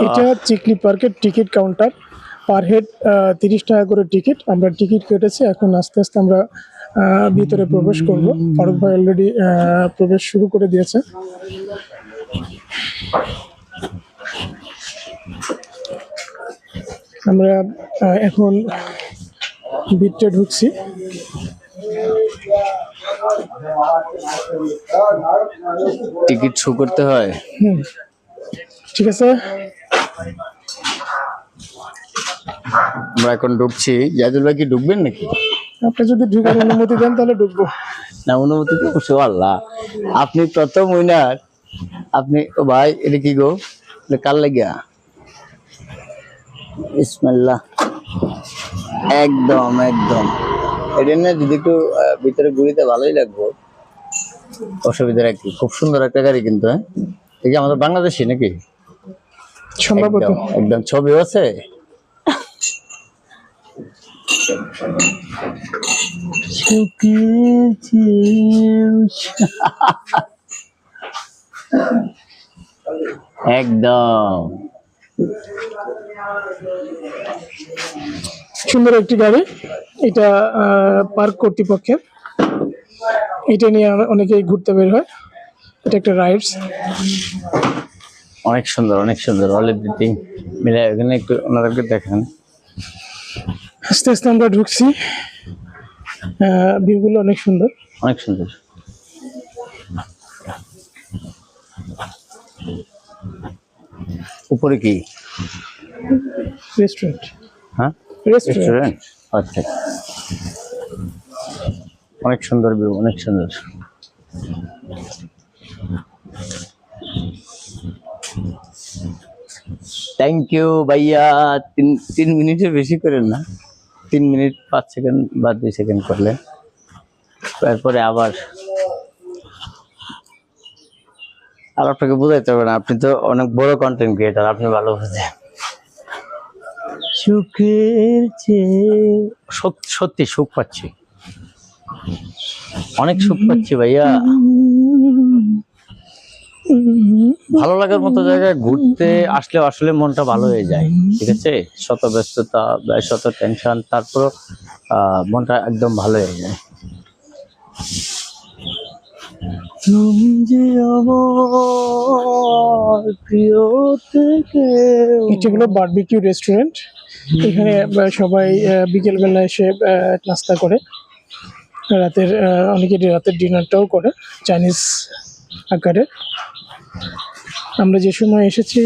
এটা চিকলি পার্কের ticket counter, per head 30 টাকা করে টিকিট। আমরা টিকিট কেটেছি, এখন আস্তে আস্তে আমরা ভিতরে প্রবেশ করব। ফারুক ভাই অলরেডি প্রবেশ শুরু করে দিয়েছে। আমরা এখন ভিতরে ঢুকছি। টিকিট শো করতে হয়। ঠিক আছে, আমরা এখন ঢুকছি। জাহিদুল ভাই কি ঢুকবেন নাকি? আপনি যদি ঢুকার অনুমতি দেন তাহলে ঢুকবো। না, অনুমতি তো অবশ্যই। আল্লাহ, আপনি প্রথম উইনার। আপনি ও ভাই, এটা কি গো? এটা কার লাগিয়া? বিসমিল্লাহ। একদম একদম। এটা না যদি একটু ভিতরে ঘুরিতে ভালোই লাগবে, অসুবিধা কি? খুব সুন্দর একটা গাড়ি কিন্তু। হ্যাঁ, এই যে আমাদের বাংলাদেশি নাকি? সম্ভবত। একদম ছবিও আছে। একদম সুন্দর একটি গাড়ি। এটা পার্ক কর্তৃপক্ষের। এটা নিয়ে অনেকেই ঘুরতে বের হয়। এটা একটা রাইডস। অনেক সুন্দর, অনেক সুন্দর। অলরেডি মিলে এখানে একটু ওনাদেরকে দেখেন। আস্তে আস্তে আমরা ঢুকছি। ভিউগুলো অনেক সুন্দর, অনেক সুন্দর। উপরে কি রেস্টুরেন্ট? হ্যাঁ, রেস্টুরেন্ট। আচ্ছা, অনেক সুন্দর ভিউ, অনেক সুন্দর। থ্যাংক ইউ ভাইয়া। 3 মিনিটের বেশি করেন না, 3 মিনিট 5 সেকেন্ড বা 2 সেকেন্ড করলে তারপরে আবার আর আপনাকে বোঝাইতে হবে না, আপনি তো অনেক বড় কন্টেন্ট ক্রিয়েটার, আপনি ভালো বুঝেন। সুখের চেয়ে সত্যি সুখ পাচ্ছি, অনেক সুখ পাচ্ছি ভাইয়া। ভালো লাগার মতো জায়গায় ঘুরতে আসলে আসলে মনটা ভালো হয়ে যায়। ঠিক আছে, শত ব্যস্ততা, শত টেনশন, তারপর মনটা একদম ভালো হয়ে যায়। তুমি যে আমার প্রিয় থেকে। এটি হলো বারবিকিউ রেস্টুরেন্ট। এখানে সবাই বিকেলবেলা এসে নাস্তা করে, রাতের অনেকে রাতের ডিনারটাও করে চাইনিজ আকারে। আমরা যে সময় এসেছি